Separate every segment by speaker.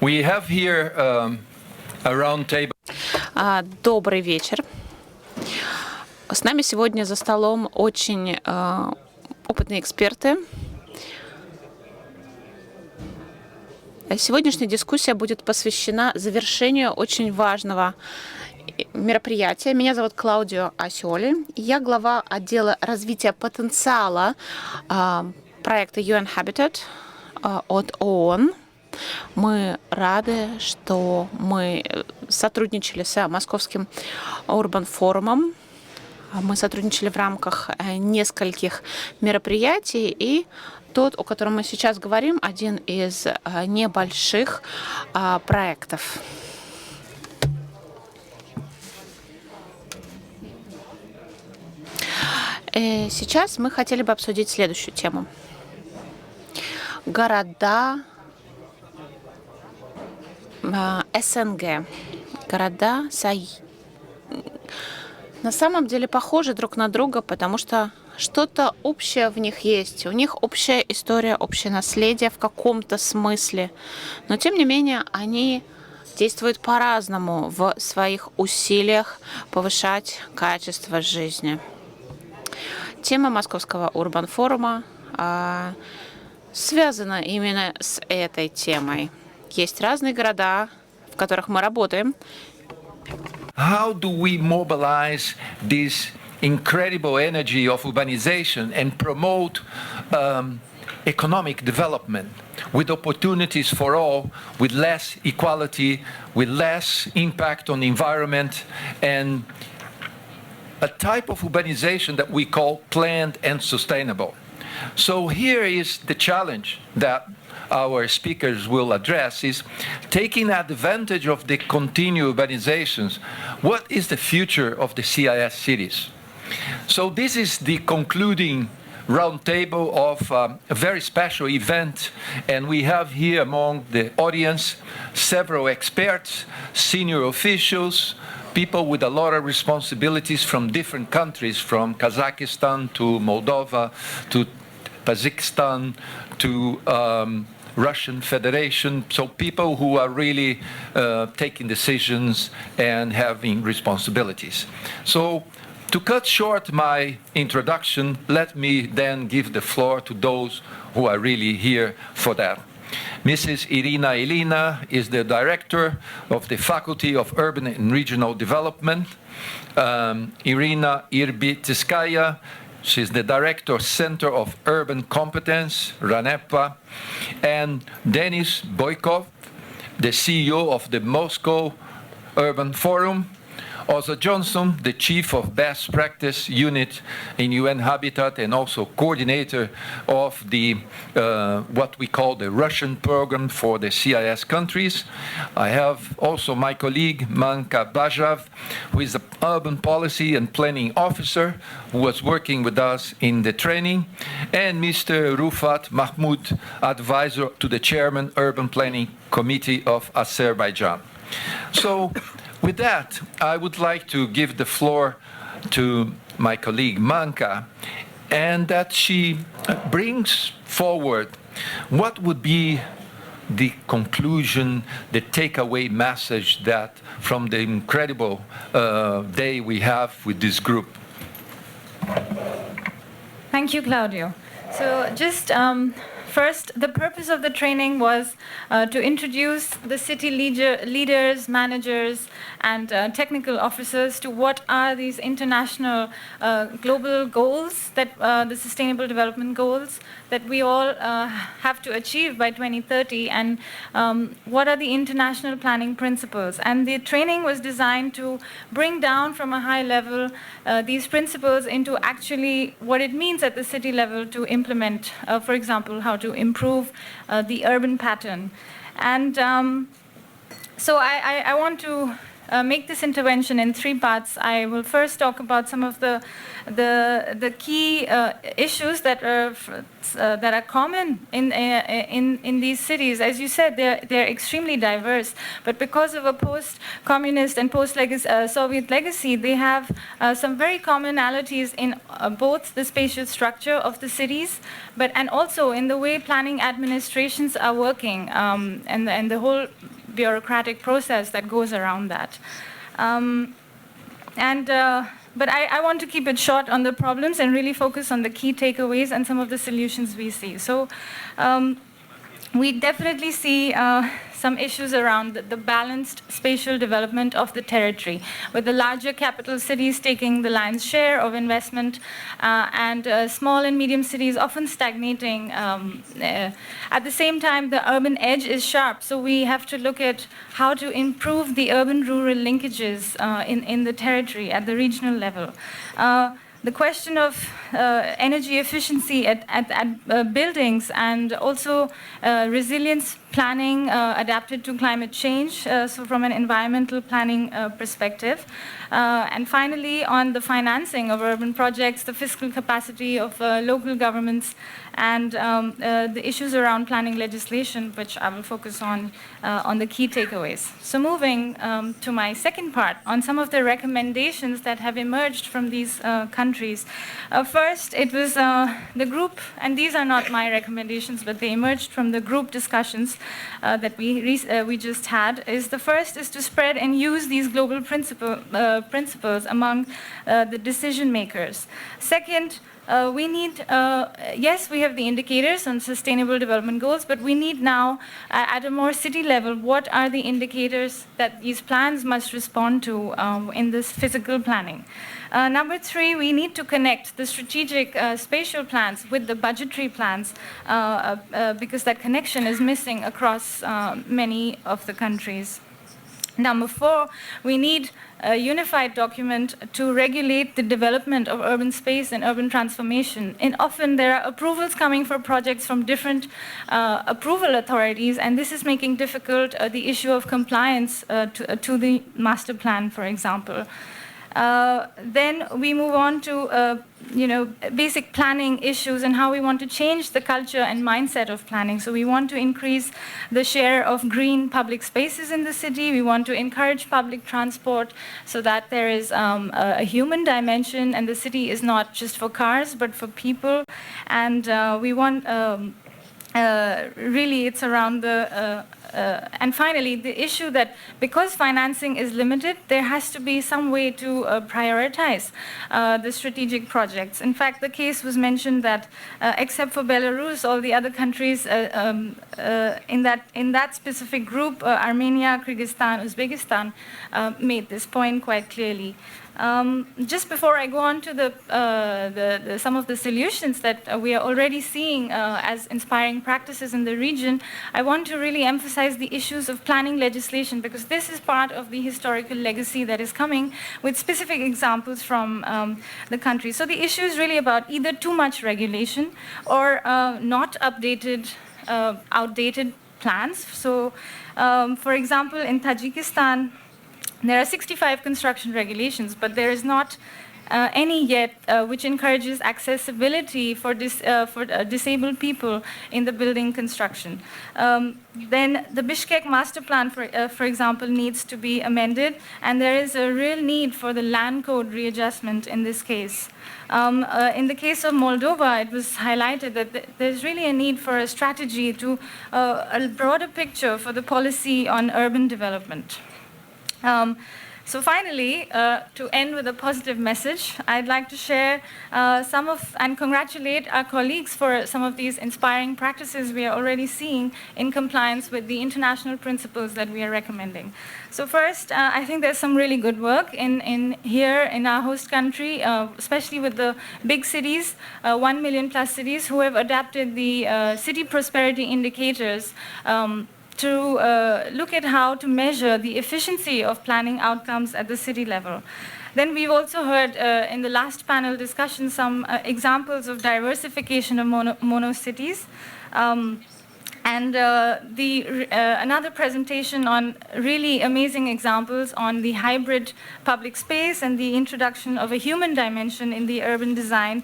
Speaker 1: We have here a round table.
Speaker 2: Добрый вечер. С нами сегодня за столом очень опытные эксперты. Сегодняшняя дискуссия будет посвящена завершению очень важного мероприятия. Меня зовут Клаудио Асиоли. Я глава отдела развития потенциала проекта UN Habitat от ООН. Мы рады, что мы сотрудничали с Московским Urban форумом. Мы сотрудничали в рамках нескольких мероприятий, и тот, о котором мы сейчас говорим, один из небольших проектов. Сейчас мы хотели бы обсудить следующую тему. Города СНГ. Города на самом деле похожи друг на друга, потому что что-то общее в них есть. У них общая история, общее наследие в каком-то смысле. Но, тем не менее, они действуют по-разному в своих усилиях повышать качество жизни. Тема Московского Urban форума связана именно с этой темой. Есть разные города, в которых мы работаем.
Speaker 1: How do we mobilize this incredible energy of urbanization and promote economic development with opportunities for all, with less equality, with less impact on the environment, and a type of urbanization that we call planned and sustainable? So here is the challenge that our speakers will address, is taking advantage of the continued urbanizations. What is the future of the CIS cities? So this is the concluding roundtable of a very special event, and we have here among the audience several experts, senior officials, people with a lot of responsibilities from different countries, from Kazakhstan to Moldova to Tajikistan to Russian Federation, so people who are really taking decisions and having responsibilities. So to cut short my introduction, let me then give the floor to those who are really here for that. Mrs. Irina Ilina is the director of the Faculty of Urban and Regional Development. Irina Irbitskaya, she's the director of Center of Urban Competence, RANEPA, and Denis Boykov, the CEO of the Moscow Urban Forum. Also Johnson, the chief of Best Practice Unit in UN Habitat and also coordinator of the what we call the Russian program for the CIS countries. I have also my colleague Manka Bajav, who is the urban policy and planning officer, who was working with us in the training, and Mr. Rufat Mahmoud, advisor to the chairman Urban Planning Committee of Azerbaijan. So with that, I would like to give the floor to my colleague Manka, and that she brings forward what would be the conclusion, the takeaway message that from the incredible day we have with this group.
Speaker 3: Thank you, Claudio. So just first, the purpose of the training was to introduce the city leaders, managers, and technical officers to what are these international global goals, that the Sustainable Development Goals that we all have to achieve by 2030, and what are the international planning principles. And the training was designed to bring down from a high level these principles into actually what it means at the city level to implement, for example, how to improve the urban pattern. And so I want to make this intervention in three parts. I will first talk about some of the key issues that are common in these cities. As you said, they're extremely diverse, but because of a post-communist and post-Soviet legacy, they have some very commonalities in both the spatial structure of the cities, and also in the way planning administrations are working, and the whole bureaucratic process that goes around that. But I want to keep it short on the problems and really focus on the key takeaways and some of the solutions we see. So we definitely see some issues around the balanced spatial development of the territory, with the larger capital cities taking the lion's share of investment, and small and medium cities often stagnating. At the same time, the urban edge is sharp, so we have to look at how to improve the urban-rural linkages in the territory at the regional level. The question of energy efficiency at buildings, and also resilience planning adapted to climate change, so from an environmental planning perspective. And finally, on the financing of urban projects, the fiscal capacity of local governments, and the issues around planning legislation, which I will focus on the key takeaways. So moving to my second part, on some of the recommendations that have emerged from these countries. First, it was the group, and these are not my recommendations, but they emerged from the group discussions that we just had. The first is to spread and use these global principles among the decision makers. Second, we need, yes, we have the indicators on sustainable development goals, but we need now, at a more city level, what are the indicators that these plans must respond to in this physical planning. Number three, we need to connect the strategic spatial plans with the budgetary plans, because that connection is missing across many of the countries. Number four, we need a unified document to regulate the development of urban space and urban transformation. And often there are approvals coming for projects from different approval authorities, and this is making difficult the issue of compliance to the master plan, for example. Then we move on to basic planning issues and how we want to change the culture and mindset of planning. So we want to increase the share of green public spaces in the city. We want to encourage public transport so that there is a human dimension, and the city is not just for cars but for people. And we want really it's around the and finally, the issue that because financing is limited, there has to be some way to prioritize the strategic projects. In fact, the case was mentioned that except for Belarus, all the other countries in that specific group, Armenia, Kyrgyzstan, Uzbekistan, made this point quite clearly. Just before I go on to some of the solutions that we are already seeing as inspiring practices in the region, I want to really emphasize the issues of planning legislation, because this is part of the historical legacy that is coming, with specific examples from the country. So the issue is really about either too much regulation or not updated, outdated plans. So, for example, in Tajikistan, there are 65 construction regulations, but there is not any yet which encourages accessibility for disabled people in the building construction. Then the Bishkek master plan, for example, needs to be amended, and there is a real need for the land code readjustment in this case. In the case of Moldova, it was highlighted that there's really a need for a strategy to a broader picture for the policy on urban development. So finally, to end with a positive message, I'd like to share and congratulate our colleagues for some of these inspiring practices we are already seeing in compliance with the international principles that we are recommending. So first, I think there's some really good work here in our host country, especially with the big cities, 1 million plus cities, who have adapted the city prosperity indicators to look at how to measure the efficiency of planning outcomes at the city level. Then we've also heard in the last panel discussion some examples of diversification of mono cities. And another presentation on really amazing examples on the hybrid public space and the introduction of a human dimension in the urban design,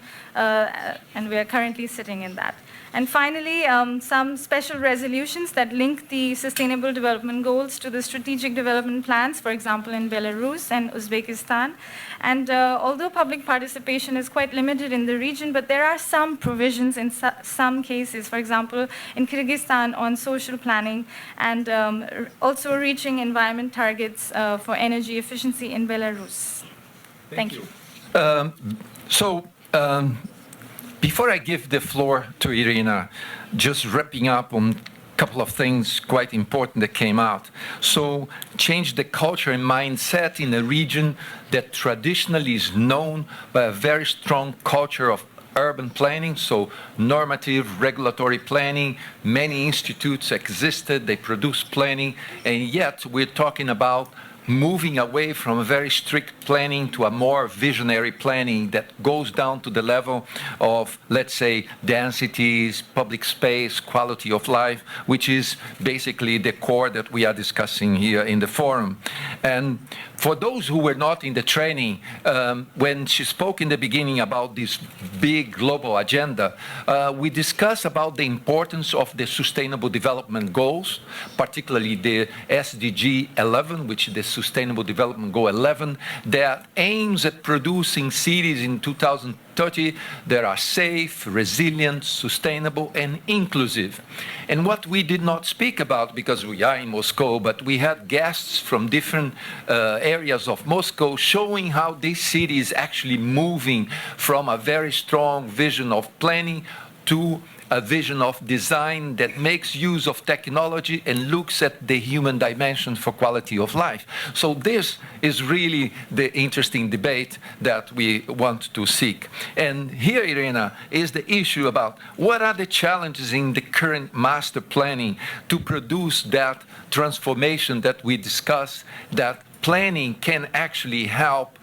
Speaker 3: and we are currently sitting in that. And finally, some special resolutions that link the Sustainable Development Goals to the strategic development plans, for example, in Belarus and Uzbekistan. And although public participation is quite limited in the region, but there are some provisions in some cases, for example, in Kyrgyzstan on social planning and also reaching environment targets for energy efficiency in Belarus. Thank you.
Speaker 1: Before I give the floor to Irina, just wrapping up on a couple of things quite important that came out. So change the culture and mindset in a region that traditionally is known by a very strong culture of urban planning, so normative, regulatory planning. Many institutes existed, they produce planning, and yet we're talking about moving away from a very strict planning to a more visionary planning that goes down to the level of, let's say, densities, public space, quality of life, which is basically the core that we are discussing here in the forum. And for those who were not in the training, when she spoke in the beginning about this big global agenda, we discussed about the importance of the Sustainable Development Goals, particularly the SDG 11, which is the Sustainable Development Goal 11, that aims at producing cities in 2030 that are safe, resilient, sustainable, and inclusive. And what we did not speak about, because we are in Moscow, but we had guests from different areas of Moscow showing how this city is actually moving from a very strong vision of planning to a vision of design that makes use of technology and looks at the human dimension for quality of life. So this is really the interesting debate that we want to seek. And here, Irina, is the issue about what are the challenges in the current master planning to produce that transformation that we discussed, that planning can actually help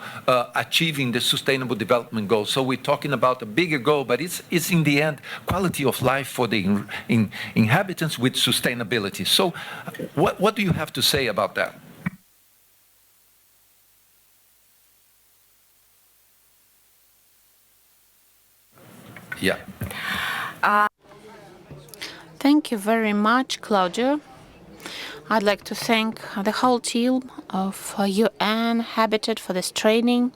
Speaker 1: achieving the Sustainable Development Goals. So we're talking about a bigger goal, but it's in the end quality of life for the inhabitants with sustainability. So what do you have to say about that? Yeah.
Speaker 2: Thank you very much, Claudio. I'd like to thank the whole team of UN Habitat for this training.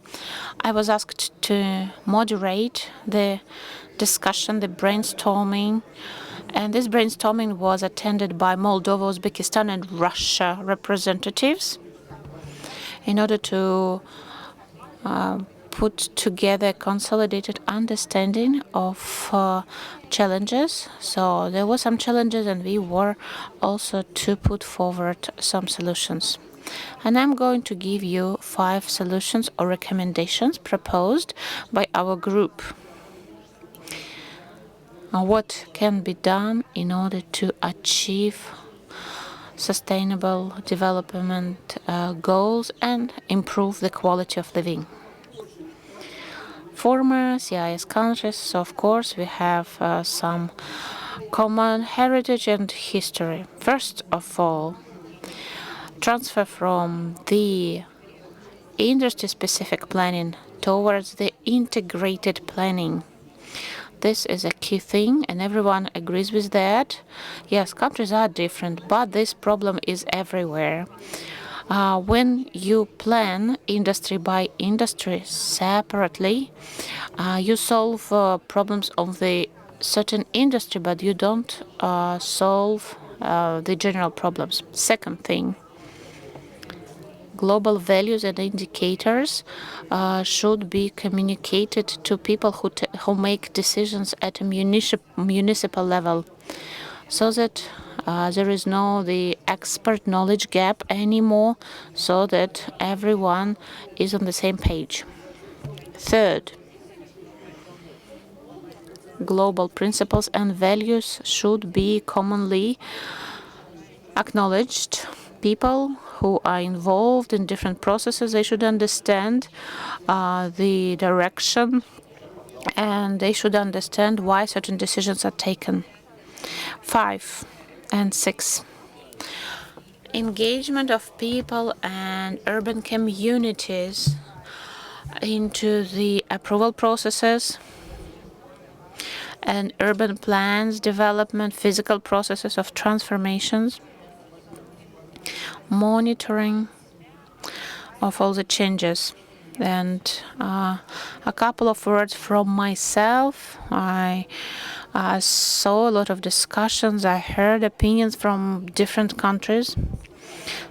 Speaker 2: I was asked to moderate the discussion, the brainstorming, and this brainstorming was attended by Moldova, Uzbekistan, and Russia representatives in order to put together a consolidated understanding of challenges. So there were some challenges, and we were also to put forward some solutions. And I'm going to give you 5 solutions or recommendations proposed by our group. What can be done in order to achieve sustainable development goals and improve the quality of living. Former CIS countries, so of course, we have some common heritage and history. First of all, transfer from the industry-specific planning towards the integrated planning. This is a key thing, and everyone agrees with that. Yes, countries are different, but this problem is everywhere. When you plan industry by industry separately, you solve problems of the certain industry, but you don't solve the general problems. Second thing, global values and indicators should be communicated to people who make decisions at a municipal level, so that there is no the expert knowledge gap anymore, so that everyone is on the same page. Third, global principles and values should be commonly acknowledged. People who are involved in different processes, they should understand the direction, and they should understand why certain decisions are taken. 5, And 6, engagement of people and urban communities into the approval processes and urban plans, development, physical processes of transformations, monitoring of all the changes. And a couple of words from myself. I saw a lot of discussions. I heard opinions from different countries.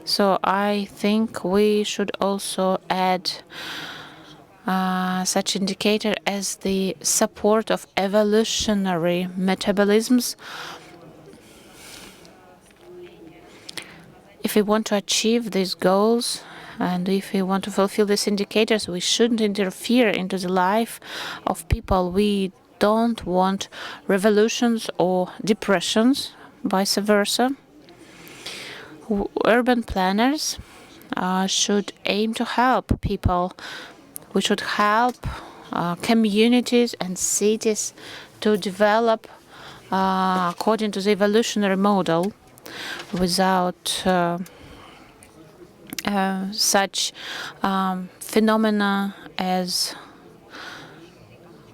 Speaker 2: So I think we should also add such indicator as the support of evolutionary metabolisms. If we want to achieve these goals and if we want to fulfill these indicators, we shouldn't interfere into the life of people. We don't want revolutions or depressions, vice versa. Urban planners should aim to help people. We should help communities and cities to develop according to the evolutionary model without such phenomena as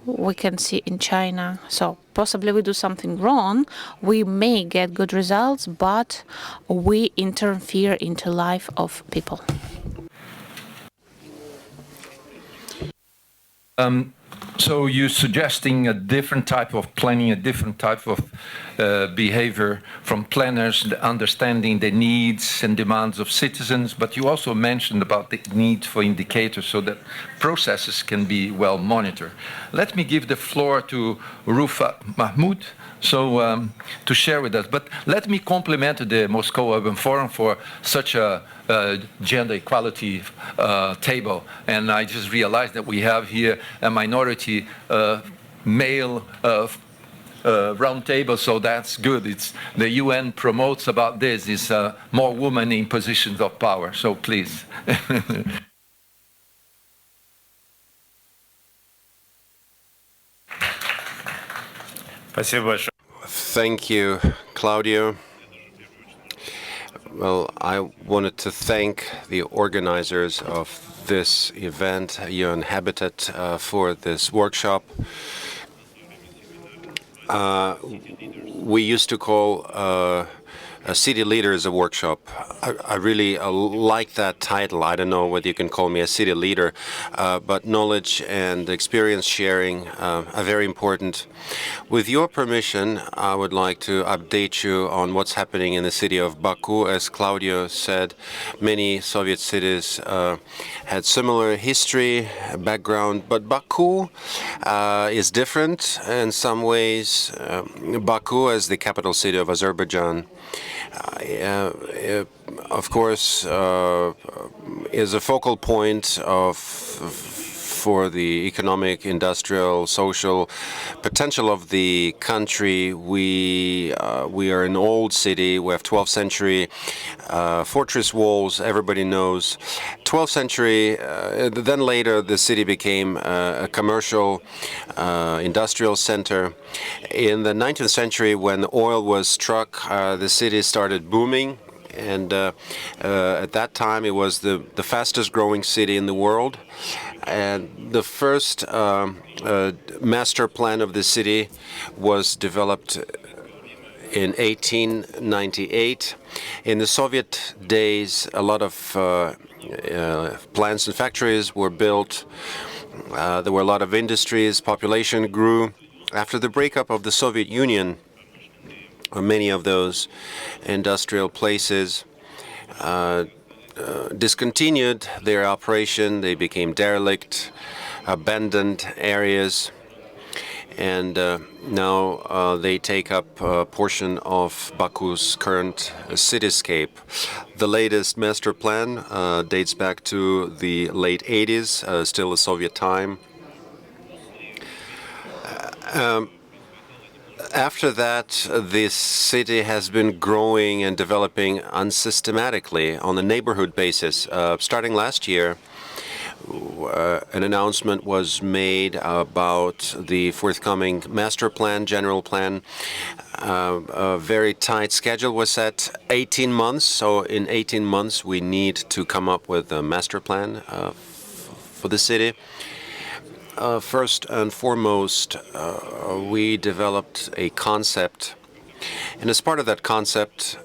Speaker 2: we can see in China. So possibly we do something wrong, we may get good results, but we interfere into life of people.
Speaker 1: So you're suggesting a different type of planning, a different type of behavior from planners, understanding the needs and demands of citizens, but you also mentioned about the need for indicators so that processes can be well monitored. Let me give the floor to Rufa Mahmoud to share with us. But let me compliment the Moscow Urban Forum for such a gender equality table. And I just realized that we have here a minority male round table, so that's good. It's the UN promotes about this, is more women in positions of power. So please.
Speaker 4: Thank you, Claudio. Well, I wanted to thank the organizers of this event, UN Habitat, for this workshop. We used to call City Leaders a workshop. I really like that title. I don't know whether you can call me a city leader, but knowledge and experience sharing are very important. With your permission, I would like to update you on what's happening in the city of Baku. As Claudio said, many Soviet cities had similar history, background, but Baku is different in some ways. Baku, as the capital city of Azerbaijan, of course, is a focal point for the economic, industrial, social potential of the country. We are an old city. We have 12th century fortress walls. Everybody knows. 12th century. Then later, the city became a commercial, industrial center. In the 19th century, when oil was struck, the city started booming. And at that time, it was the fastest growing city in the world. And the first master plan of the city was developed in 1898. In the Soviet days, a lot of plants and factories were built. There were a lot of industries. Population grew. After the breakup of the Soviet Union, many of those industrial places discontinued their operation. They became derelict, abandoned areas, and now they take up a portion of Baku's current cityscape. The latest master plan dates back to the late 80s, still a Soviet time. After that, this city has been growing and developing unsystematically on a neighborhood basis. Starting last year, an announcement was made about the forthcoming master plan, general plan. A very tight schedule was set, 18 months. So in 18 months, we need to come up with a master plan for the city. First and foremost, we developed a concept. And as part of that concept,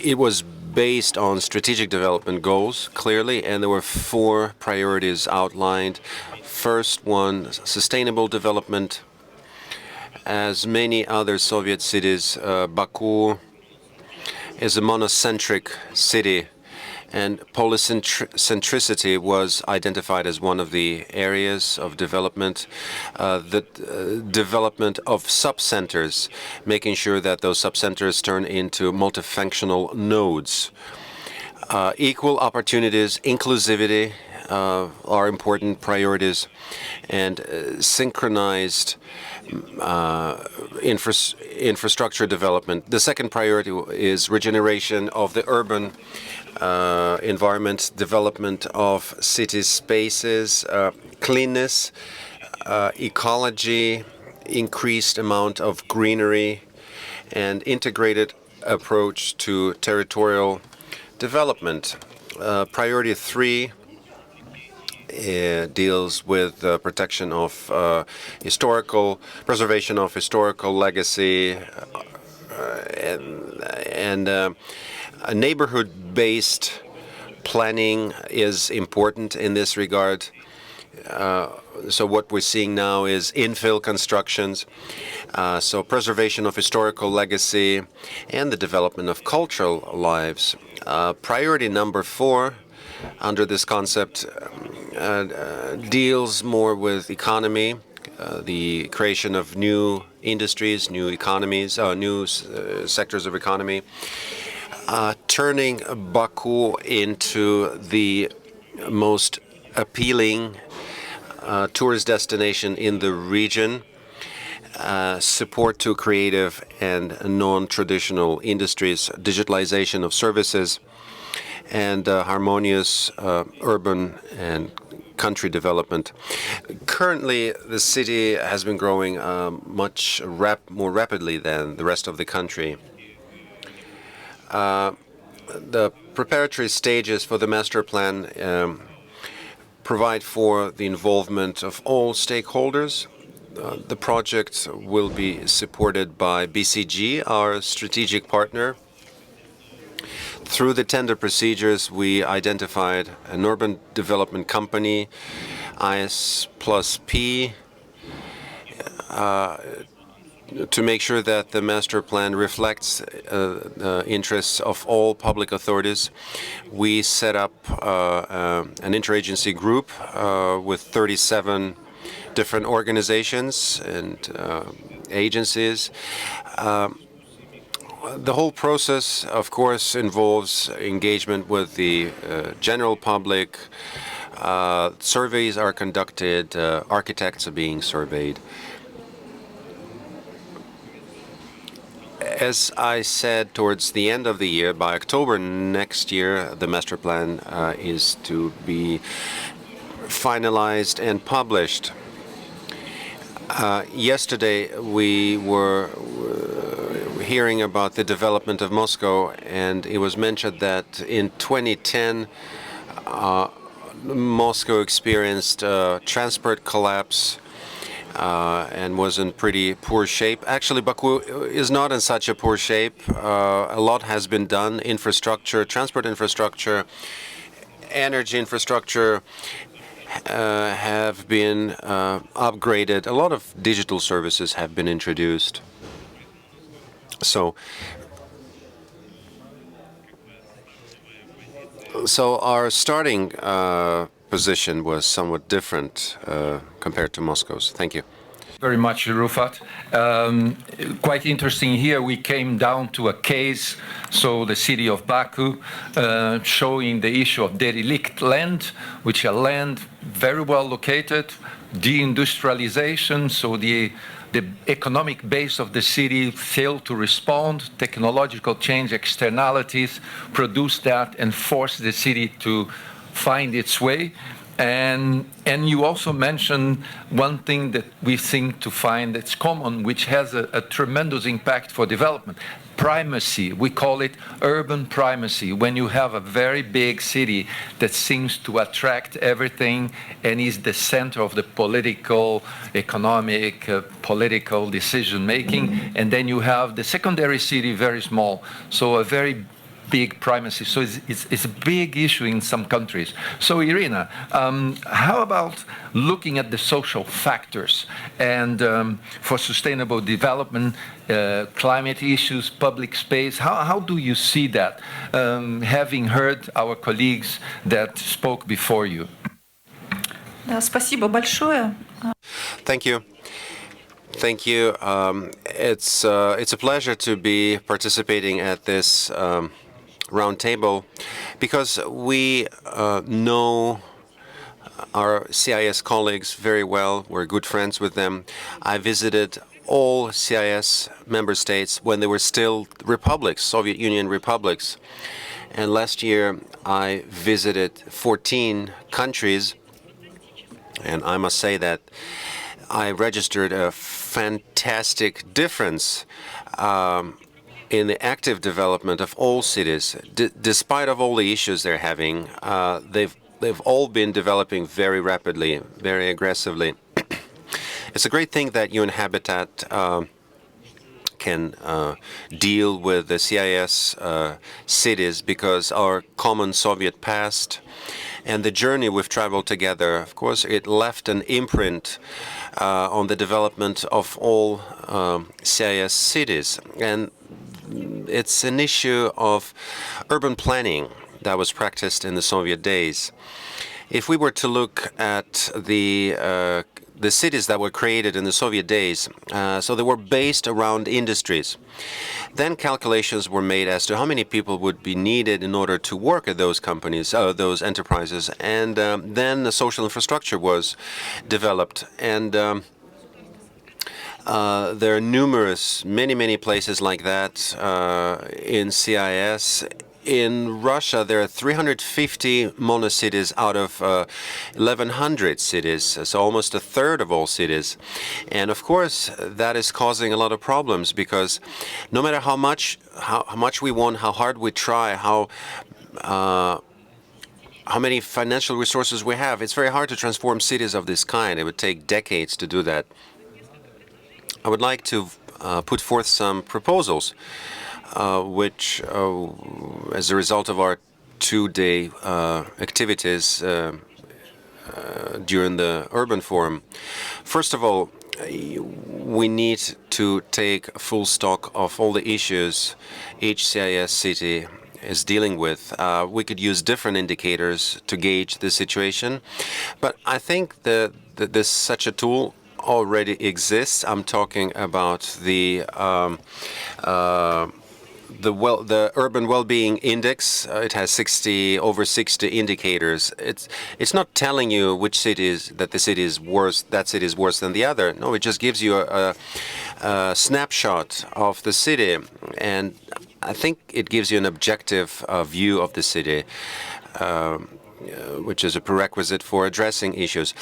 Speaker 4: it was based on strategic development goals, clearly, and there were 4 priorities outlined. First one, sustainable development. As many other Soviet cities, Baku is a monocentric city, and polycentricity was identified as one of the areas of development. The development of subcenters, making sure that those subcenters turn into multifunctional nodes. Equal opportunities, inclusivity are important priorities, and synchronized infrastructure development. The second priority is regeneration of the urban environment, development of city spaces, cleanness, ecology, increased amount of greenery, and integrated approach to territorial development. Priority 3 deals with protection of preservation of historical legacy, and neighborhood-based planning is important in this regard. So what we're seeing now is infill constructions, so preservation of historical legacy and the development of cultural lives. Priority number 4 under this concept deals more with economy, the creation of new industries, new economies, new sectors of economy, turning Baku into the most appealing tourist destination in the region, support to creative and non-traditional industries, digitalization of services, and harmonious urban and country development. Currently, the city has been growing much more rapidly than the rest of the country. The preparatory stages for the master plan provide for the involvement of all stakeholders. The project will be supported by BCG, our strategic partner. Through the tender procedures, we identified an urban development company, IS plus P, to make sure that the master plan reflects the interests of all public authorities. We set up an interagency group with 37 different organizations and agencies. The whole process, of course, involves engagement with the general public. Surveys are conducted, architects are being surveyed. As I said, towards the end of the year, by October next year, the master plan is to be finalized and published. Yesterday, we were hearing about the development of Moscow, and it was mentioned that in 2010, Moscow experienced transport collapse and was in pretty poor shape. Actually, Baku is not in such a poor shape. A lot has been done. Infrastructure, transport infrastructure, energy infrastructure have been upgraded. A lot of digital services have been introduced. So our starting position was somewhat different compared to Moscow's. Thank you.
Speaker 1: Very much, Rufat. Quite interesting here. We came down to a case, so the city of Baku, showing the issue of derelict land, which are land very well located, deindustrialization, so the economic base of the city failed to respond. Technological change externalities produced that and forced the city to find its way. And you also mentioned one thing that we seem to find that's common, which has a tremendous impact for development. Primacy, we call it urban primacy, when you have a very big city that seems to attract everything and is the center of the political, economic, political decision making, and then you have the secondary city very small, so a very big primacy. So it's a big issue in some countries. So Irina, how about looking at the social factors and for sustainable development, climate issues, public space, how do you see that, having heard our colleagues that spoke before you?
Speaker 5: Да, спасибо большое.
Speaker 4: Thank you. Thank you. It's a pleasure to be participating at this roundtable because we know our CIS colleagues very well. We're good friends with them. I visited all CIS member states when they were still republics, Soviet Union republics. And last year I visited 14 countries, and I must say that I registered a fantastic difference in the active development of all cities. Despite of all the issues they're having, they've all been developing very rapidly, very aggressively. It's a great thing that UN Habitat can deal with the CIS cities because our common Soviet past and the journey we've traveled together, of course, it left an imprint on the development of all CIS cities. And it's an issue of urban planning that was practiced in the Soviet days. If we were to look at the cities that were created in the Soviet days, so they were based around industries. Then calculations were made as to how many people would be needed in order to work at those companies, those enterprises, and then the social infrastructure was developed. And there are many places like that in CIS. In Russia, there are 350 monocities out of 1,100 cities, so almost a third of all cities. And of course, that is causing a lot of problems because no matter how much we want, how hard we try, how many financial resources we have, it's very hard to transform cities of this kind. It would take decades to do that. I would like to put forth some proposals which, as a result of our two-day activities during the Urban Forum. First of all, we need to take full stock of all the issues each CIS city is dealing with. We could use different indicators to gauge the situation, but I think that there's such a tool already exists. I'm talking about the Urban Well-being Index. It has over 60 indicators. It's not telling you which cities that the city is worse. That city is worse than the other. No, it just gives you a snapshot of the city, and I think it gives you an objective view of the city, which is a prerequisite for addressing issues.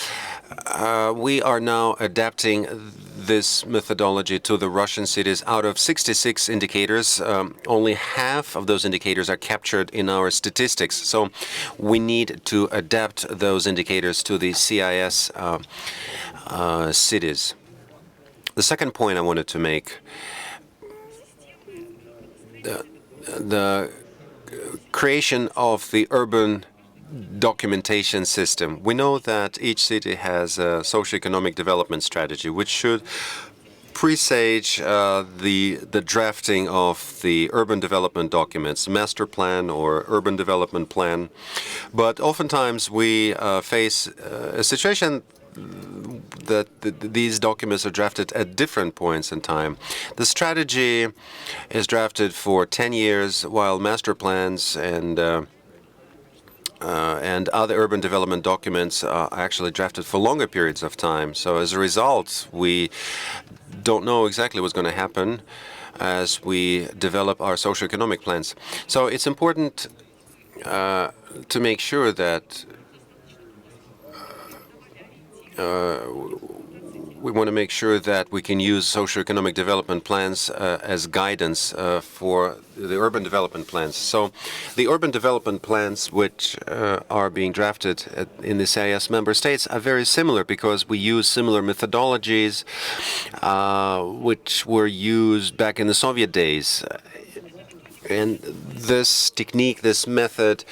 Speaker 4: We are now adapting this methodology to the Russian cities. Out of 66 indicators, only half of those indicators are captured in our statistics. So we need to adapt those indicators to the CIS cities. The second point I wanted to make, the creation of the urban documentation system. We know that each city has a socioeconomic development strategy, which should presage the drafting of the urban development documents, master plan or urban development plan. But oftentimes we face a situation that these documents are drafted at different points in time. The strategy is drafted for 10 years, while master plans and other urban development documents are actually drafted for longer periods of time. So as a result, we don't know exactly what's going to happen as we develop our socioeconomic plans. So it's important to make sure that we want to make sure that we can use socioeconomic development plans as guidance for the urban development plans. So the urban development plans which are being drafted in the CIS member states are very similar because we use similar methodologies which were used back in the Soviet days. And this technique, this method,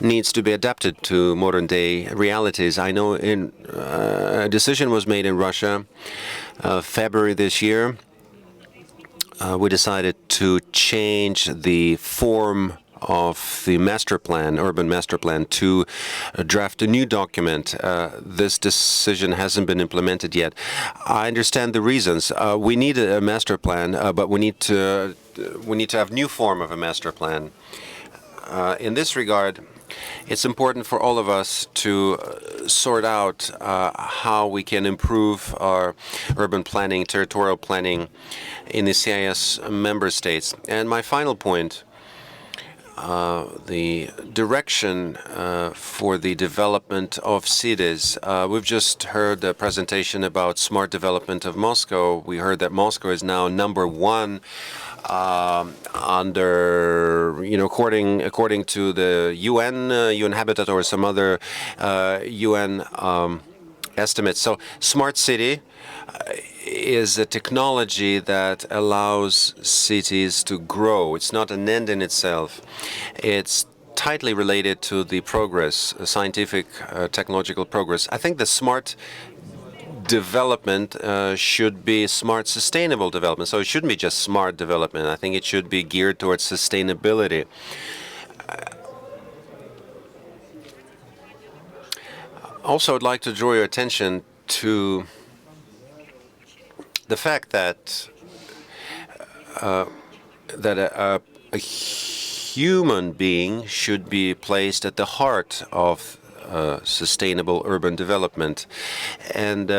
Speaker 4: needs to be adapted to modern-day realities. I know a decision was made in Russia, February this year. We decided to change the form of the master plan, urban master plan, to draft a new document. This decision hasn't been implemented yet. I understand the reasons. We need a master plan, but we need to have new form of a master plan. In this regard, it's important for all of us to sort out how we can improve our urban planning, territorial planning in the CIS member states. And my final point, the direction for the development of cities. We've just heard a presentation about smart development of Moscow. We heard that Moscow is now #1 under, according to the UN Habitat or some other UN estimates. So smart city is a technology that allows cities to grow. It's not an end in itself. It's tightly related to the progress, scientific, technological progress. I think the smart development should be smart, sustainable development. So it shouldn't be just smart development. I think it should be geared towards sustainability. Also, I'd like to draw your attention to the fact that a human being should be placed at the heart of sustainable urban development, and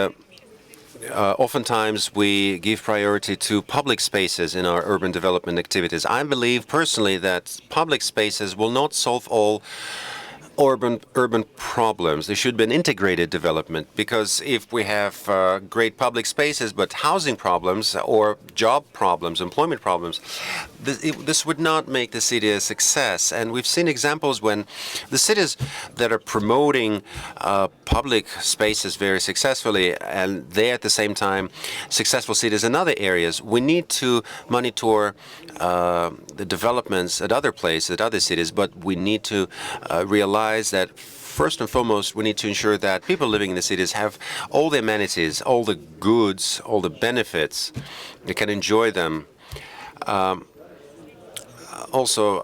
Speaker 4: oftentimes we give priority to public spaces in our urban development activities. I believe personally that public spaces will not solve all urban problems. There should be an integrated development, because if we have great public spaces but housing problems or job problems, employment problems, this would not make the city a success. And we've seen examples when the cities that are promoting public spaces very successfully, and they at the same time successful cities in other areas, we need to monitor the developments at other places, at other cities, but we need to realize that first and foremost, we need to ensure that people living in the cities have all the amenities, all the goods, all the benefits. They can enjoy them. Also,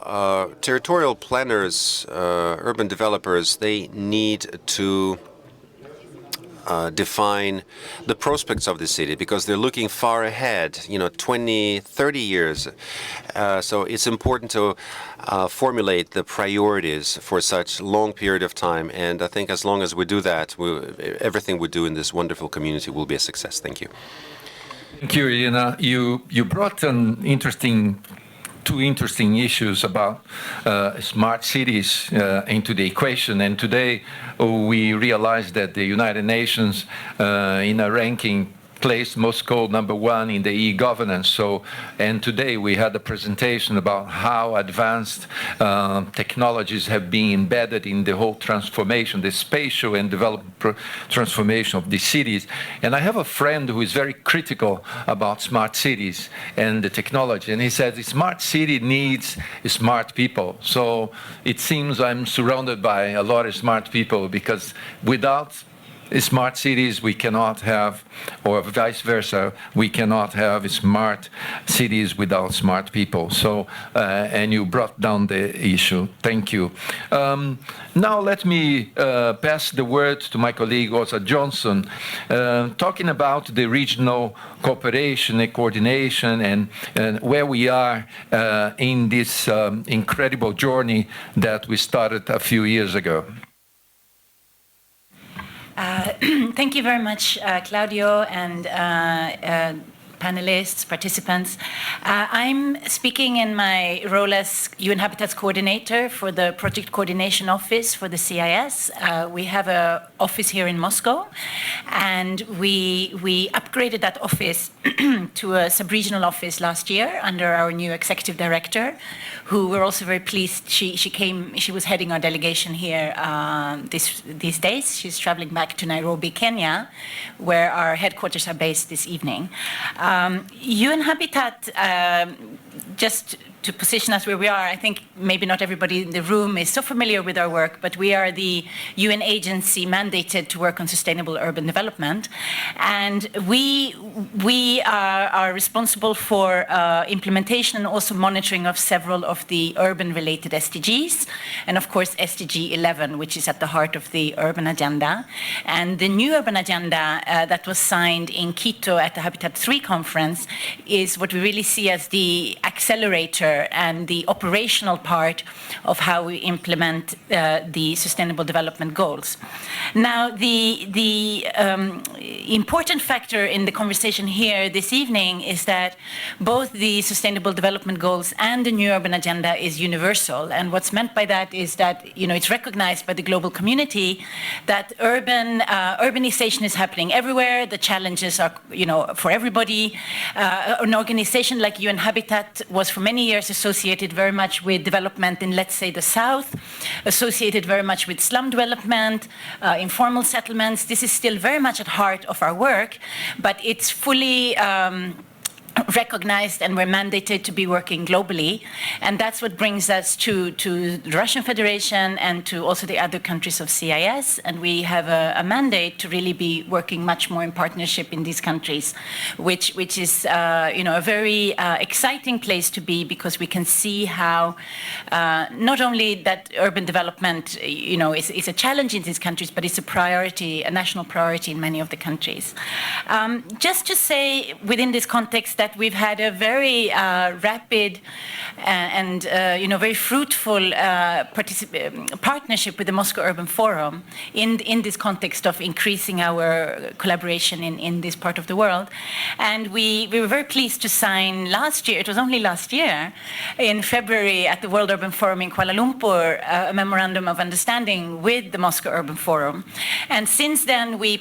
Speaker 4: territorial planners, urban developers, they need to define the prospects of the city, because they're looking far ahead, 20, 30 years. So it's important to formulate the priorities for such long period of time. And I think as long as we do that, everything we do in this wonderful community will be a success. Thank you.
Speaker 1: Thank you, Irina. You brought two interesting issues about smart cities into the equation. And today we realize that the United Nations, in a ranking, placed Moscow #1 in the e-governance. And today we had a presentation about how advanced technologies have been embedded in the whole transformation, the spatial and development transformation of the cities. And I have a friend who is very critical about smart cities and the technology. And he says the smart city needs smart people. So it seems I'm surrounded by a lot of smart people, because without smart cities, we cannot have, or vice versa, we cannot have smart cities without smart people. So, and you brought down the issue. Thank you. Now let me pass the word to my colleague, Åsa Johnson, talking about the regional cooperation and coordination and where we are in this incredible journey that we started a few years ago.
Speaker 6: Thank you very much, Claudio, and panelists, participants. I'm speaking in my role as UN Habitat's coordinator for the Project Coordination Office for the CIS. We have an office here in Moscow, and we upgraded that office to a sub-regional office last year under our new executive director, who we're also very pleased. She was heading our delegation here these days. She's traveling back to Nairobi, Kenya, where our headquarters are based this evening. UN Habitat, just to position us where we are, I think maybe not everybody in the room is so familiar with our work, but we are the UN agency mandated to work on sustainable urban development. And we are responsible for implementation and also monitoring of several of the urban-related SDGs, and of course SDG 11, which is at the heart of the urban agenda. And the new urban agenda that was signed in Quito at the Habitat 3 conference is what we really see as the accelerator and the operational part of how we implement the Sustainable Development Goals. Now, the important factor in the conversation here this evening is that both the Sustainable Development Goals and the New Urban Agenda is universal. And what's meant by that is that, it's recognized by the global community that urbanization is happening everywhere. The challenges are, for everybody. An organization like UN Habitat was for many years associated very much with development in, let's say, the South, associated very much with slum development, informal settlements. This is still very much at heart of our work, but it's fully recognized, and we're mandated to be working globally. And that's what brings us to the Russian Federation and to also the other countries of CIS. And we have a mandate to really be working much more in partnership in these countries, which is a very exciting place to be, because we can see how not only that urban development is a challenge in these countries, but it's a priority, a national priority in many of the countries. Just to say within this context that we've had a very rapid and very fruitful partnership with the Moscow Urban Forum in this context of increasing our collaboration in this part of the world. And we were very pleased to sign last year, it was only last year, in February at the World Urban Forum in Kuala Lumpur, a Memorandum of Understanding with the Moscow Urban Forum. And since then, we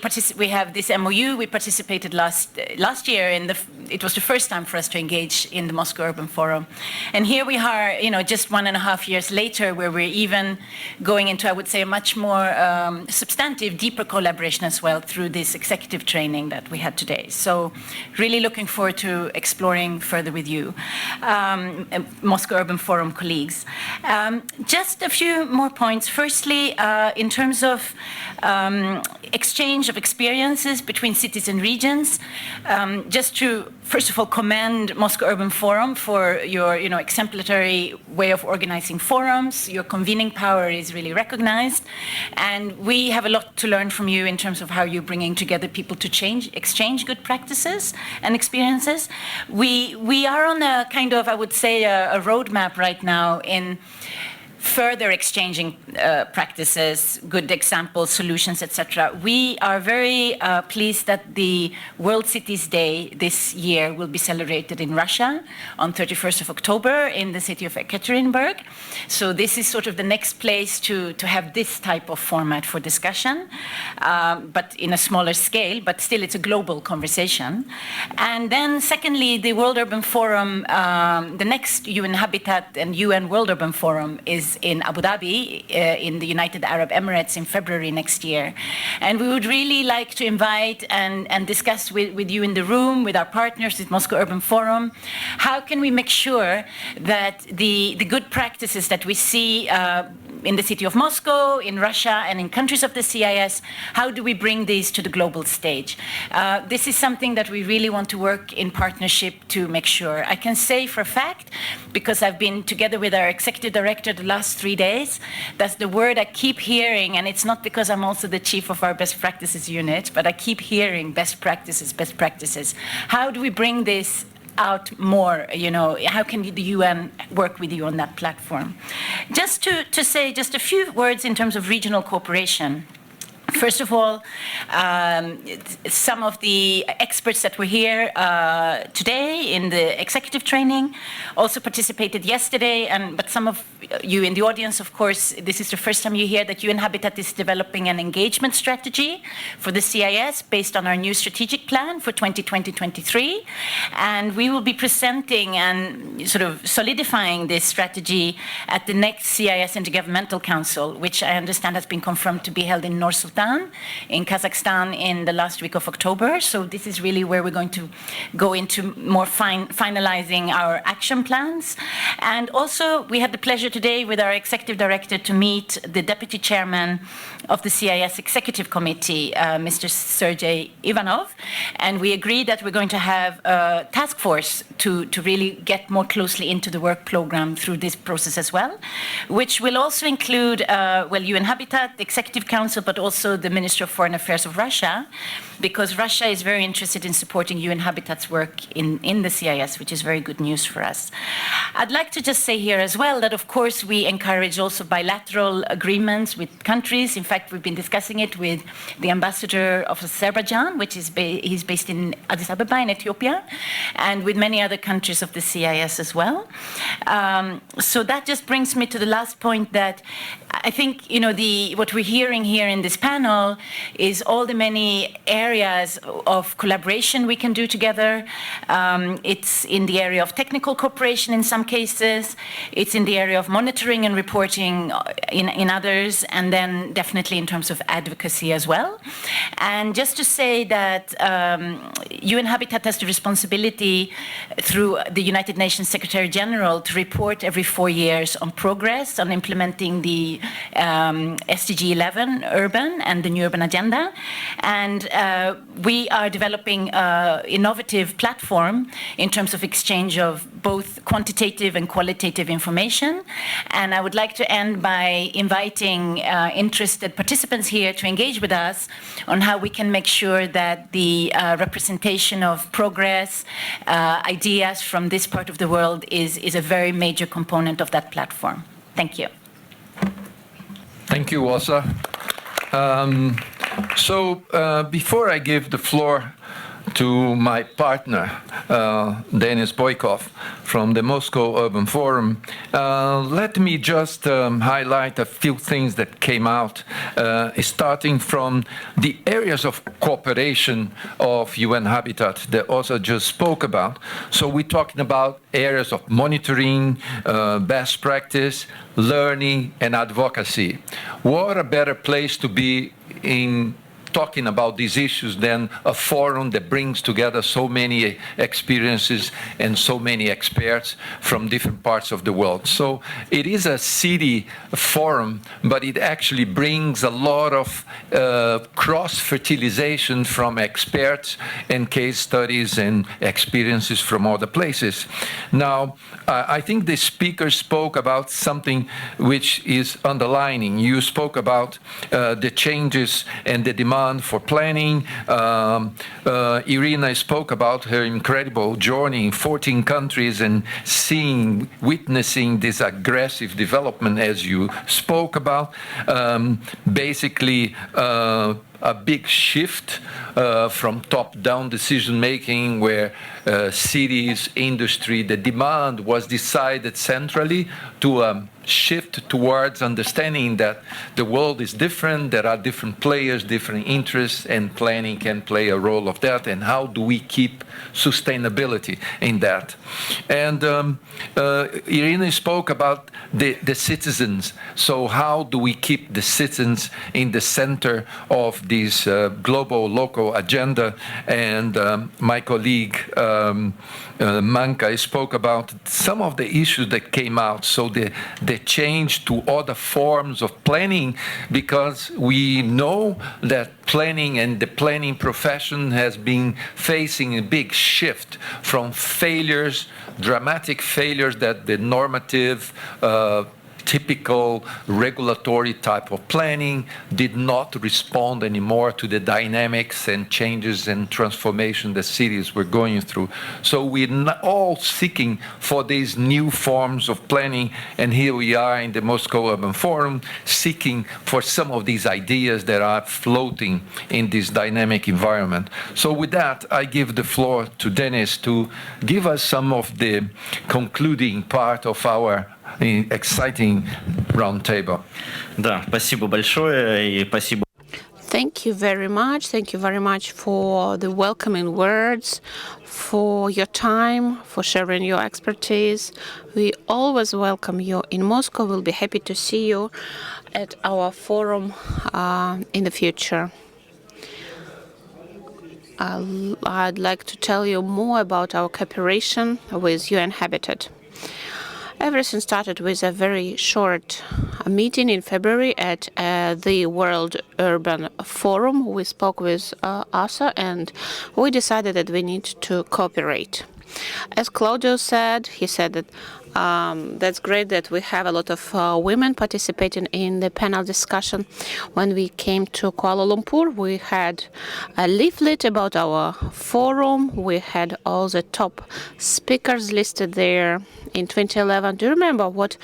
Speaker 6: have this MOU. We participated last year it was the first time for us to engage in the Moscow Urban Forum. And here we are, just 1.5 years later, where we're even going into, I would say, a much more substantive, deeper collaboration as well through this executive training that we had today. So really looking forward to exploring further with you, Moscow Urban Forum colleagues. Just a few more points. Firstly, in terms of exchange of experiences between cities and regions, just to first of all commend Moscow Urban Forum for your exemplary way of organizing forums. Your convening power is really recognized, and we have a lot to learn from you in terms of how you're bringing together people to exchange good practices and experiences. We are on a kind of, I would say, a roadmap right now in further exchanging practices, good examples, solutions, etc. We are very pleased that the World Cities Day this year will be celebrated in Russia on 31st of October in the city of Ekaterinburg. So this is sort of the next place to have this type of format for discussion, but in a smaller scale, but still it's a global conversation. And then secondly, the World Urban Forum, the next UN Habitat and UN World Urban Forum is in Abu Dhabi, in the United Arab Emirates in February next year. And we would really like to invite and discuss with you in the room, with our partners at Moscow Urban Forum, how can we make sure that the good practices that we see in the city of Moscow, in Russia, and in countries of the CIS, how do we bring these to the global stage? This is something that we really want to work in partnership to make sure. I can say for a fact, because I've been together with our executive director the last 3 days, that's the word I keep hearing, and it's not because I'm also the chief of our best practices unit, but I keep hearing best practices, best practices. How do we bring this out more? How can the UN work with you on that platform? Just to say just a few words in terms of regional cooperation. First of all, some of the experts that were here today in the executive training also participated yesterday, but some of you in the audience, of course, this is the first time you hear that UN Habitat is developing an engagement strategy for the CIS based on our new strategic plan for 2020-23. And we will be presenting and sort of solidifying this strategy at the next CIS Intergovernmental Council, which I understand has been confirmed to be held in Nur Sultan in Kazakhstan in the last week of October. So this is really where we're going to go into more finalizing our action plans. And also we had the pleasure today with our executive director to meet the deputy chairman of the CIS Executive Committee, Mr. Sergei Ivanov, and we agreed that we're going to have a task force to really get more closely into the work program through this process as well, which will also include, UN Habitat, the Executive Council, but also the Minister of Foreign Affairs of Russia, because Russia is very interested in supporting UN Habitat's work in the CIS, which is very good news for us. I'd like to just say here as well that, of course, we encourage also bilateral agreements with countries. In fact, we've been discussing it with the ambassador of Azerbaijan, which is he's based in Addis Ababa in Ethiopia, and with many other countries of the CIS as well. So that just brings me to the last point, that I think, what we're hearing here in this panel is all the many areas of collaboration we can do together. It's in the area of technical cooperation in some cases. It's in the area of monitoring and reporting in others, and then definitely in terms of advocacy as well. And just to say that UN Habitat has the responsibility through the United Nations Secretary General to report every 4 years on progress on implementing the SDG 11 urban and the new urban agenda. And we are developing an innovative platform in terms of exchange of both quantitative and qualitative information. And I would like to end by inviting interested participants here to engage with us on how we can make sure that the representation of progress, ideas from this part of the world is a very major component of that platform. Thank you.
Speaker 1: Thank you, Åsa. Before I give the floor to my partner, Denis Boykov, from the Moscow Urban Forum, let me just highlight a few things that came out, starting from the areas of cooperation of UN Habitat that Åsa just spoke about. So we're talking about areas of monitoring, best practice, learning, and advocacy. What a better place to be in talking about these issues than a forum that brings together so many experiences and so many experts from different parts of the world. So it is a city forum, but it actually brings a lot of cross-fertilization from experts and case studies and experiences from other places. Now, I think the speaker spoke about something which is underlining. You spoke about the changes and the demand for planning. Irina spoke about her incredible journey in 14 countries and witnessing this aggressive development, as you spoke about. Basically, a big shift from top-down decision-making where cities, industry, the demand was decided centrally to shift towards understanding that the world is different, there are different players, different interests, and planning can play a role of that, and how do we keep sustainability in that. And Irina spoke about the citizens. So how do we keep the citizens in the center of this global, local agenda? And my colleague Manka spoke about some of the issues that came out. So the change to other forms of planning, because we know that planning and the planning profession has been facing a big shift from failures, dramatic failures that the normative typical regulatory type of planning, did not respond anymore to the dynamics and changes and transformation the cities were going through. So we're all seeking for these new forms of planning, and here we are in the Moscow Urban Forum seeking for some of these ideas that are floating in this dynamic environment. So with that, I give the floor to Dennis to give us some of the concluding part of our exciting roundtable.
Speaker 7: Да, спасибо большое и спасибо.
Speaker 2: Thank you very much. Thank you very much for the welcoming words, for your time, for sharing your expertise. We always welcome you in Moscow. We'll be happy to see you at our forum in the future. I'd like to tell you more about our cooperation with UN Habitat. Everything started with a very short meeting in February at the World Urban Forum. We spoke with ASA and we decided that we need to cooperate. As Claudio said, he said that that's great that we have a lot of women participating in the panel discussion. When we came to Kuala Lumpur, we had a leaflet about our forum. We had all the top speakers listed there. In 2011, do you remember what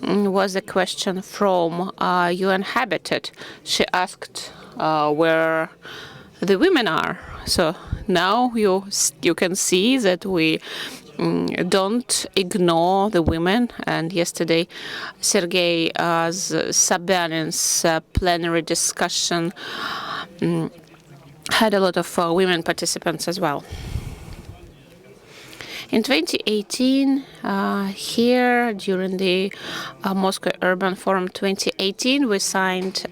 Speaker 2: was the question from UN Habitat? She asked where the women are. So now you can see that we don't ignore the women. And yesterday, Sergei Sobyanin's plenary discussion had a lot of women participants as well. In 2018, here during the Moscow Urban Forum 2018, we signed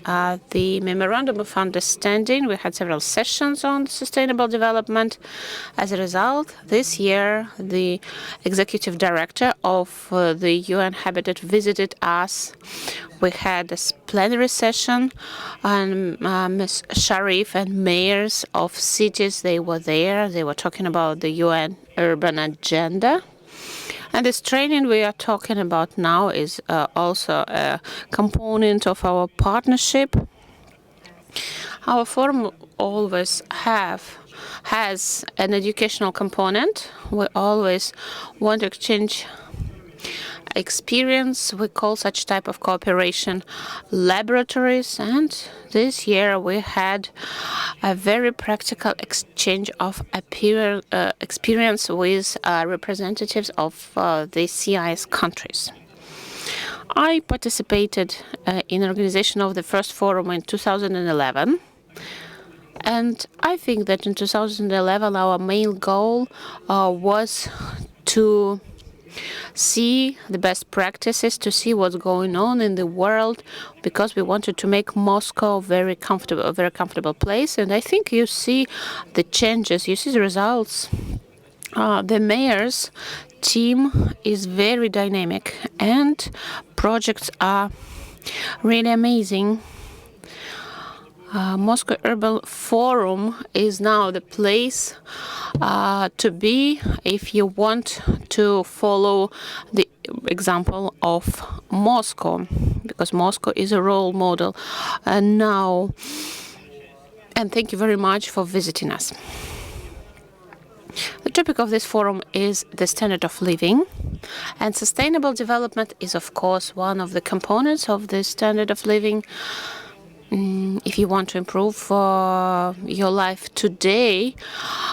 Speaker 2: the Memorandum of Understanding. We had several sessions on sustainable development. As a result, this year, the executive director of the UN Habitat visited us. We had a plenary session, and Ms. Sharif and mayors of cities, they were there. They were talking about the UN urban agenda. And this training we are talking about now is also a component of our partnership. Our forum always has an educational component. We always want to exchange experience. We call such type of cooperation laboratories, and this year we had a very practical exchange of experience with representatives of the CIS countries. I participated in organization of the first forum in 2011. And I think that in 2011 our main goal was to see the best practices, to see what's going on in the world, because we wanted to make Moscow a very comfortable place. And I think you see the changes, you see the results. The mayor's team is very dynamic, and projects are really amazing. Moscow Urban Forum is now the place to be if you want to follow the example of Moscow, because Moscow is a role model now. And thank you very much for visiting us. The topic of this forum is the standard of living, and sustainable development is, of course, one of the components of the standard of living. If you want to improve your life today,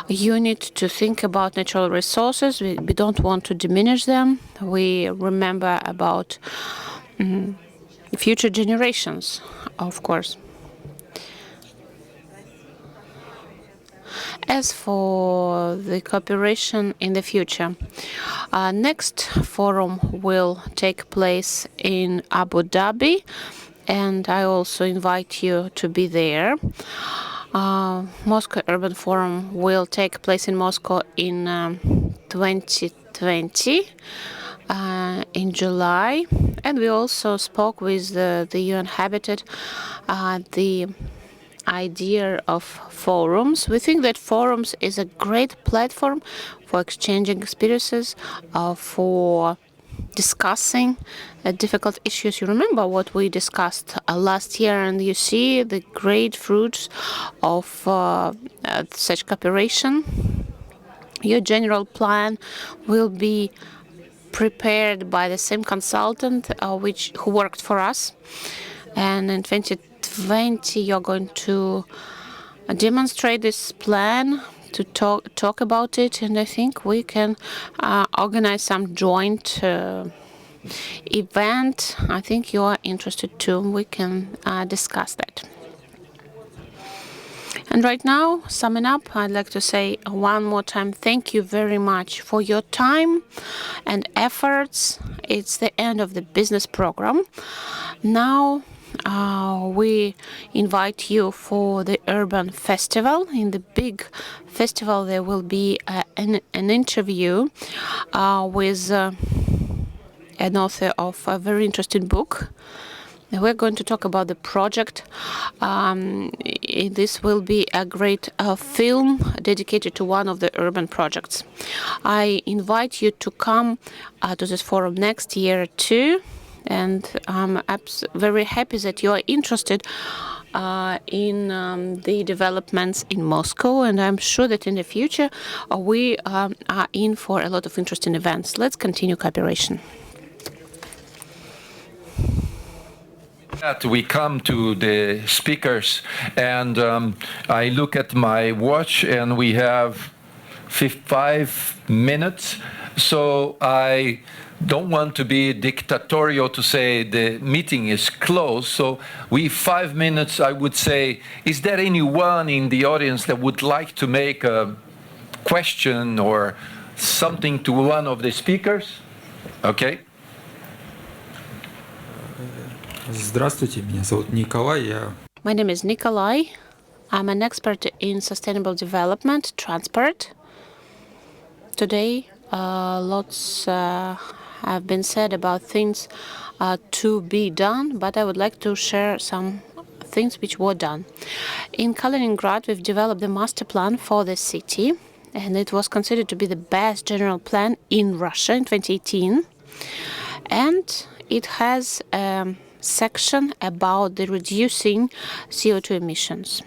Speaker 2: you need to think about natural resources. We don't want to diminish them. We remember about future generations, of course. As for the cooperation in the future, next forum will take place in Abu Dhabi, and I also invite you to be there. Moscow Urban Forum will take place in Moscow in 2020 in July, and we also spoke with the UN Habitat the idea of forums. We think that forums is a great platform for exchanging experiences, for discussing difficult issues. You remember what we discussed last year, and you see the great fruits of such cooperation. Your general plan will be prepared by the same consultant who worked for us, and in 2020 you're going to demonstrate this plan, to talk about it, and I think we can organize some joint event. I think you are interested too. We can discuss that. And right now, summing up, I'd like to say one more time, thank you very much for your time and efforts. It's the end of the business program. Now, we invite you for the Urban Festival. In the big festival, there will be an interview with an author of a very interesting book. We're going to talk about the project. This will be a great film dedicated to one of the urban projects. I invite you to come to this forum next year too. And I'm very happy that you are interested in the developments in Moscow, and I'm sure that in the future we are in for a lot of interesting events. Let's continue cooperation.
Speaker 1: We come to the speakers, and I look at my watch, and we have 5 minutes, so I don't want to be dictatorial to say the meeting is closed. So 5 minutes, I would say, is there anyone in the audience that would like to make a question or something to one of the speakers? Okay.
Speaker 8: Здравствуйте, меня зовут Николай.
Speaker 2: My name is Nikolai. I'm an expert in sustainable development, transport. Today, lots have been said about things to be done, but I would like to share some things which were done. In Kaliningrad, we've developed a master plan for the city, and it was considered to be the best general plan in Russia in 2018. And it has a section about the reducing CO2 emissions.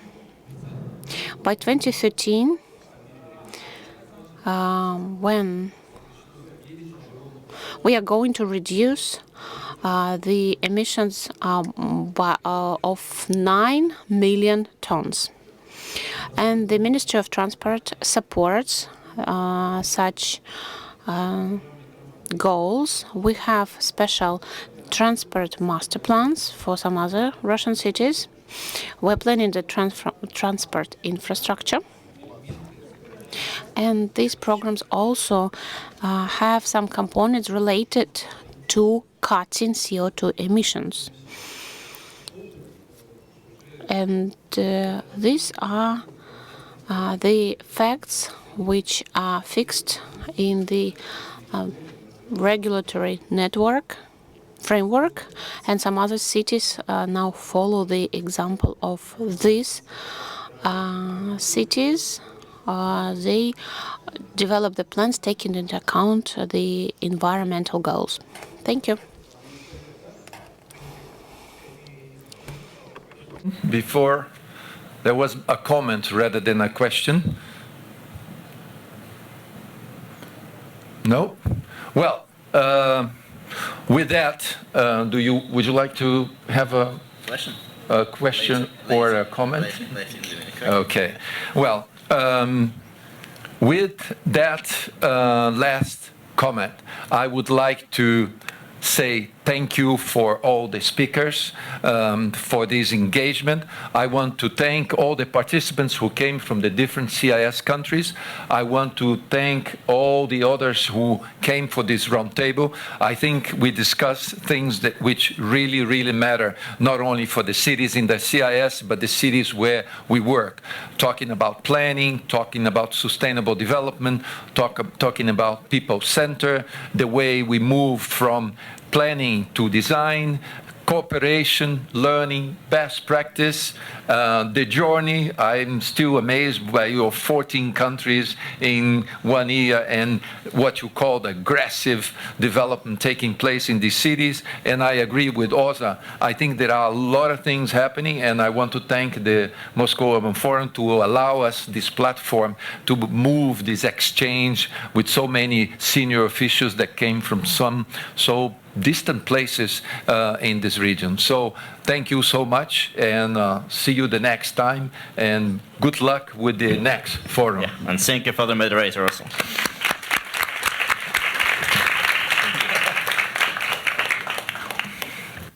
Speaker 2: By 2013, when we are going to reduce the emissions of 9 million tons. And the Ministry of Transport supports such goals. We have special transport master plans for some other Russian cities. We're planning the transport infrastructure. And these programs also have some components related to cutting CO2 emissions. And these are the facts which are fixed in the regulatory network framework, and some other cities now follow the example of these cities. They develop the plans taking into account the environmental goals. Thank you.
Speaker 1: Before, there was a comment rather than a question. No? Well, with that, would you like to have a question or a comment? Okay. Well, with that last comment, I would like to say thank you for all the speakers for this engagement. I want to thank all the participants who came from the different CIS countries. I want to thank all the others who came for this roundtable. I think we discussed things which really, really matter, not only for the cities in the CIS, but the cities where we work. Talking about planning, talking about sustainable development, talking about people-centered, the way we move from planning to design, cooperation, learning, best practice, the journey. I'm still amazed by your 14 countries in 1 year and what you call the aggressive development taking place in these cities. And I agree with Oza. I think there are a lot of things happening, and I want to thank the Moscow Urban Forum to allow us this platform to move this exchange with so many senior officials that came from some so distant places in this region. So thank you so much, and see you the next time, and good luck with the next forum.
Speaker 7: Yeah, and thank you for the moderator also.